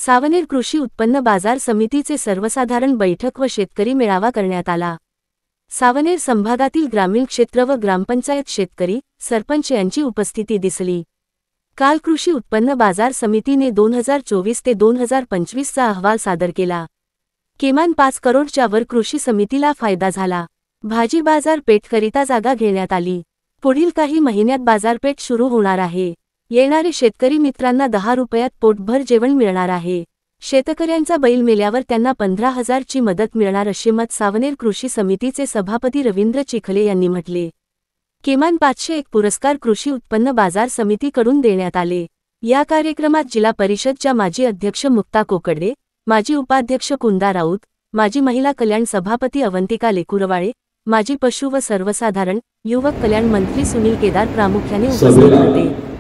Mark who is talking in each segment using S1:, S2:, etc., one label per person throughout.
S1: सावनेर कृषी उत्पन्न बाजार समितीचे सर्वसाधारण बैठक व शेतकरी मेळावा करण्यात आला। सावनेर संभागातील ग्रामीण क्षेत्र व ग्रामपंचायत शेतकरी, सरपंच यांची उपस्थिती दिसली। काल कृषी उत्पन्न बाजार समितीने 2024 ते 2025 चा अहवाल सादर केला। किमान 5 करोडच्या वर कृषी समितीला फायदा झाला। भाजी बाजारपेठकरिता जागा घेण्यात आली। पुढील काही महिन्यात बाजारपेठ सुरू होणार आहे। येणारे शेतकरी मित्रांना 10 रुपयात पोटभर जेवण मिळणार आहे। शेतकऱ्यांचा बैल मेल्यावर त्यांना 15,000 ची मदत मिळणार असे मत सावनेर कृषी समितीचे सभापती रवींद्र चिखले यांनी म्हटले। किमान 501 पुरस्कार कृषी उत्पन्न बाजार समितीकडून देण्यात आले। या कार्यक्रमात जिल्हा परिषदच्या माजी अध्यक्ष मुक्ता कोकडे, माजी उपाध्यक्ष कुंदा राऊत, माजी महिला कल्याण सभापती अवंतिका लेकुरवाळे, माजी पशु व सर्वसाधारण युवक कल्याण मंत्री सुनील केदार प्रामुख्याने उपस्थित होते।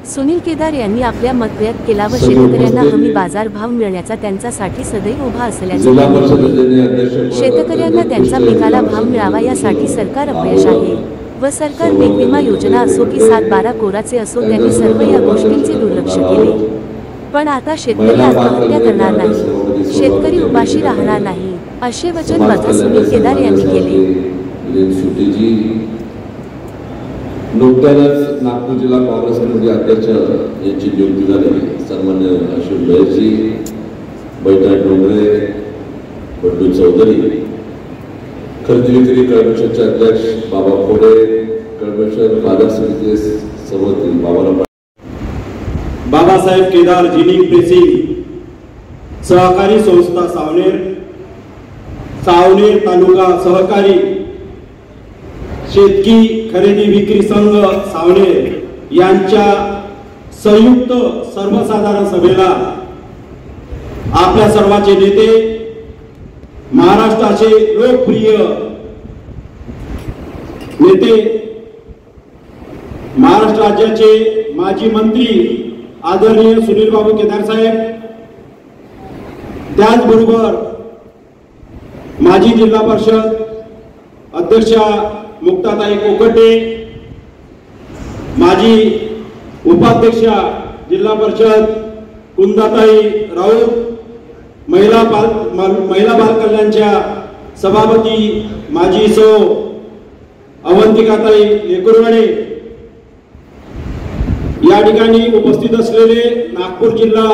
S1: सुनील केदार यांनी आपल्या मत व्यक्त केला व शेतकऱ्यांना हमी बाजार भाव मिळण्याचा त्यांच्यासाठी सदैव उभा असल्याचे सांगितले। शेतकऱ्यांना त्यांचा पिकाला भाव मिळावा यासाठी सरकार अपयश आहे व सरकार पीक विमा योजना असो की 7/12 कोराचे असो त्यांनी सर्व या गोष्टींचे दुर्लक्ष केले। पण आता शेतकरी आत्महत्या करणार नाही, शेतकरी उपाशी राहणार नाही असे वचन सुनील केदार यांनी केले।
S2: नुकत्याच नागपूर जिल्हा काँग्रेस समिती अध्यक्ष यांची नियुक्ती झाली। सन्मान्य अशोक बैरजी, बैठक डोंगरे, बंडू चौधरी, खरेदी विक्री कळमेश्वरचे अध्यक्ष बाबा खोडे, कळमेश्वर बाजार समितीचे सभापती
S3: बाबासाहेब केदार जिनिंग प्रेसिंग सहकारी संस्था सावनेर, सावनेर तालुका सहकारी शेतकी खरेदी विक्री संघ सावनेर यांच्या संयुक्त सर्वसाधारण सभेला आपल्या सर्वांचे नेते, महाराष्ट्राचे लोकप्रिय नेते, महाराष्ट्र राज्याचे माजी मंत्री आदरणीय सुनील बाबू केदार साहेब, त्याचबरोबर माजी जिल्हा परिषद अध्यक्षा मुक्ताताई कोकटे, माजी उपाध्यक्षा जिल्हा परिषद कुंदाताई राऊत, महिला बाल कल्याणच्या सभापती माजी सौ अवंतिकाताई लेकुरवाळे, या ठिकाणी उपस्थित असलेले नागपूर जिल्हा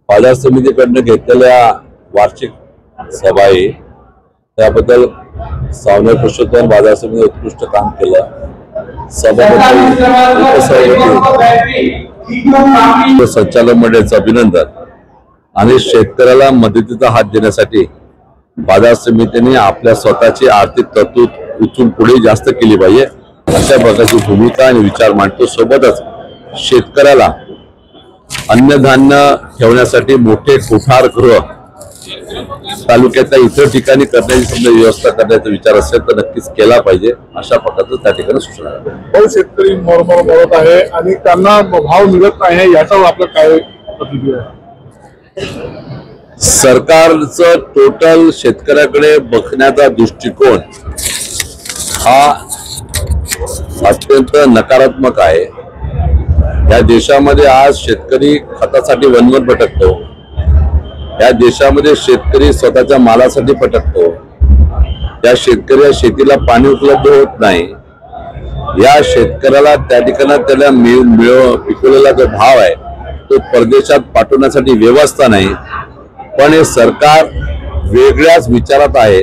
S2: बाजार समितीकडनं घेतलेल्या वार्षिक सभा आहे, त्याबद्दल सावनेर कृषी उत्पन्न बाजार समितीने उत्कृष्ट काम केलं। सभापती संचालक मंडळाचं अभिनंदन आणि शेतकऱ्याला मदतीचा हात देण्यासाठी बाजार समितीने आपल्या स्वतःची आर्थिक तरतूद उचलून पुढे जास्त केली पाहिजे अशा प्रकारची भूमिका आणि विचार मांडतो। सोबतच शेतकऱ्याला अन्नधान्य ठेवण्यासाठी मोठे कोठार गृह तालुक्याच्या इतर ठिकाणी करण्याची समजा व्यवस्था करण्याचा विचार असेल तर नक्कीच केला पाहिजे अशा प्रकारचं त्या ठिकाणी सूचना आहे।
S4: बहुत शेतकरी मरमर मरत आहे आणि त्यांना भाव मिळत नाही, याच्यावर आपलं काय प्रतिक्रिया आहे?
S2: सरकारचं टोटल शेतकऱ्याकडे बघण्याचा दृष्टिकोन हा अत्यंत नकारात्मक आहे। या देशामध्ये आज शेतकरी खतासाठी वनवन भटकतो, या देशामध्ये शेतकरी स्वतःच्या मालासाठी भटकतो, या शेतीला पाणी उपलब्ध होत नाही, या शेतकऱ्याला त्या ठिकाणी त्याला पिकवलेला जो भाव आहे तो परदेशात पाठवण्यासाठी व्यवस्था नाही. पण हे सरकार वेगळ्याच विचारात आहे.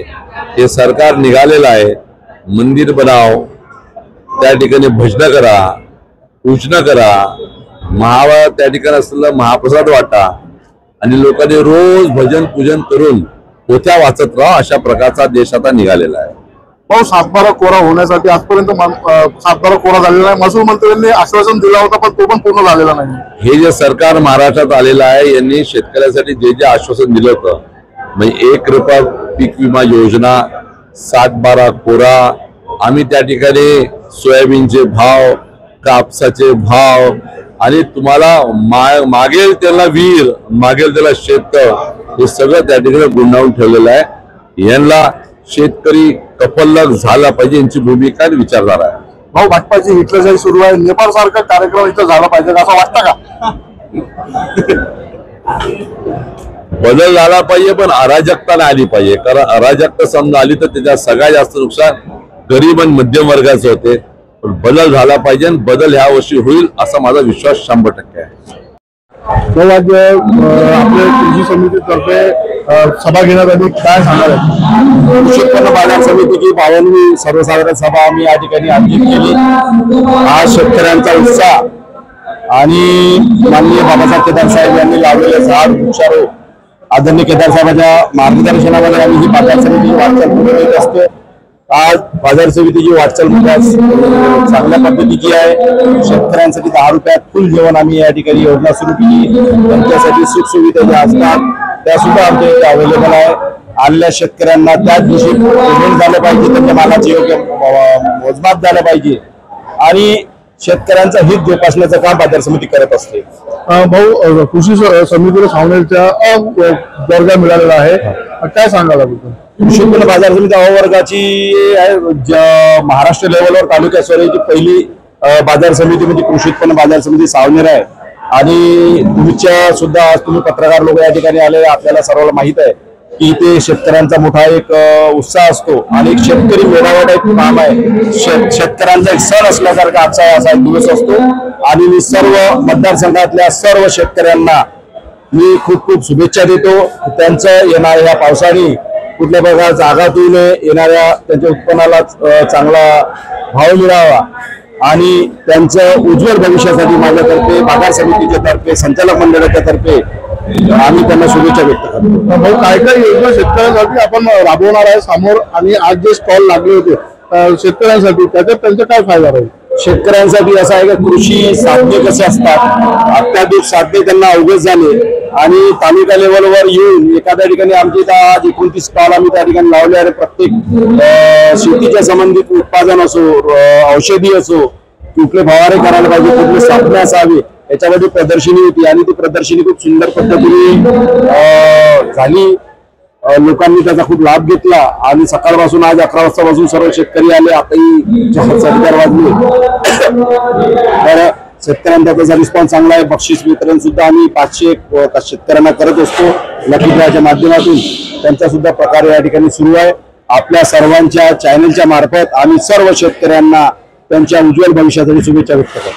S2: हे सरकार निघालेलं आहे मंदिर बनाव, त्या ठिकाणी भजन करा, पूजन करा, त्या ठिकाणी असलेला महाप्रसाद वाटा आणि लोकांनी रोज भजन पूजन करून पोथ्या वाचत राहा, अशा प्रकारचा देश आता निघालेला आहे.
S4: भाऊ, सातबारा कोरा होण्यासाठी आजपर्यंत सातबारा कोरा झालेला नाही. महसूल मंत्र्यांनी आश्वासन दिलं होतं पण तो पण पूर्ण झालेला नाही.
S2: हे जे सरकार महाराष्ट्रात आलेलं आहे यांनी शेतकऱ्यासाठी जे जे आश्वासन दिलं होतं, म्हणजे 1 रुपया पीक विमा योजना, 7/12 कोरा, आम्ही त्या ठिकाणी सोयाबीनचे भाव, कापसाचे भाव आणि तुम्हाला मागेल त्याला वीर, मागेल त्याला शेत, हे सगळं त्या ठिकाणी गुंडाळून ठेवलेलं आहे. यांना शेतकरी कपल्लक झाला पाहिजे यांची भूमिका विचारधारा आहे.
S4: भाऊ, भाजपाची हिटलरशाही सुरू आहे. नेपाळ सारखा कार्यक्रम इथं झाला पाहिजे असं वाटतं का?
S2: बदल झाला पाहिजे पण अराजकता नाही आली पाहिजे. कारण अराजकता समजा आली तर त्याच्यात सगळ्यात जास्त नुकसान गरीब आणि मध्यम वर्गाचे होते. पण बदल झाला पाहिजे आणि बदल ह्या वर्षी होईल असा माझा विश्वास 100% आहे.
S4: आज आपल्या कृषी समितीतर्फे सभा घेण्यात आली, काय सांगाल?
S5: कृषी उत्पन्न बाजार समितीची 52वी सर्वसाधारण सभा आम्ही या ठिकाणी आयोजित केली. आज शेतकऱ्यांचा उत्साह आणि माननीय बाबासाहेब केदार साहेब यांनी लावलेले झाड वृक्षारोपण, आदरणीय केदार साहेबांच्या मार्गदर्शनामध्ये आम्ही ही बाजार समितीची वाटचाल पुढे नेत असतो. आज बाजार समितीची वाटचाल चांगल्या पद्धतीची आहे. शेतकऱ्यांसाठी 10 रुपयात फुल जेवण आम्ही या ठिकाणी योजना सुरू केली. त्यांच्यासाठी सुखसुविधा ज्या असतात त्या सुद्धा आमच्या इथे अवेलेबल आहे. आलेल्या शेतकऱ्यांना त्याच दिवशी पेमेंट झालं पाहिजे, त्यांच्या मालाचे योग्य मोजमाप झालं पाहिजे आणि शेतकऱ्यांचं हित जोपासण्याचं काम बाजार समिती करत असते.
S4: भाऊ, कृषी समितीला सावनेरच्या दर्जा मिळालेला आहे, काय सांगाल?
S5: कृषी उत्पन्न बाजार समिती अवर्गाची महाराष्ट्र लेवलवर तालुक्या स्तराची पहिली बाजार समिती म्हणजे कृषी उत्पन्न बाजार समिती सावनेर आहे. आणि तुमच्या सुद्धा आज तुम्ही पत्रकार लोक या ठिकाणी आले, आपल्याला सर्वांना माहित आहे की ते शेतकऱ्यांचा मोठा एक उत्साह असतो आणि एक शेतकरी मेळावा एक काम आहे. शेतकऱ्यांचा एक सण असल्यासारखा आजचा असा एक दिवस असतो आणि मी सर्व मतदारसंघातल्या सर्व शेतकऱ्यांना मी खूप खूप शुभेच्छा देतो. त्यांचं येणाऱ्या या पावसाने कुठल्या प्रकार जागातून येणाऱ्या त्यांच्या उत्पन्नाला चांगला भाव मिळावा आणि त्यांचं उज्ज्वल भविष्यासाठी माझ्यातर्फे बाजार समितीच्या तर्फे संचालक मंडळाच्या तर्फे आम्ही त्यांना शुभेच्छा व्यक्त करतो.
S4: भाऊ, काय काय योजना शेतकऱ्यांसाठी आपण राबवणार आहे समोर आणि आज जे स्टॉल लागले होते शेतकऱ्यांसाठी त्याच्यात त्यांचा काय फायदा राहील?
S5: शेतकऱ्यांसाठी असं आहे की कृषी साधने कसे असतात, अत्याधुनिक साधने त्यांना अवगत झाले आणि तालुका लेवलवर येऊन एखाद्या ठिकाणी आमची आज 29 स्टॉल आम्ही त्या ठिकाणी लावले आणि प्रत्येक शेतीच्या संबंधित उत्पादन असो, औषधी असो, कुठले फवारे करायला पाहिजे, कुठले साधने असावी याच्यामध्ये प्रदर्शनी होती आणि ती प्रदर्शनी खूप सुंदर पद्धतीने झाली. लोकांनी त्याचा खूप लाभ घेतला आणि सकाळपासून आज 11 वाजतापासून सर्व शेतकरी आले. आताही 4:30 वाजले तर शेतकऱ्यांचा त्याचा रिस्पॉन्स चांगला आहे. बक्षीस वितरण सुद्धा आम्ही 500 शेतकऱ्यांना करत असतो लकी ड्रॉच्या माध्यमातून. त्यांचा सुद्धा प्रकार या ठिकाणी सुरू आहे. आपल्या सर्वांच्या चॅनलच्या मार्फत आम्ही सर्व शेतकऱ्यांना त्यांच्या उज्ज्वल भविष्यासाठी शुभेच्छा व्यक्त करतो.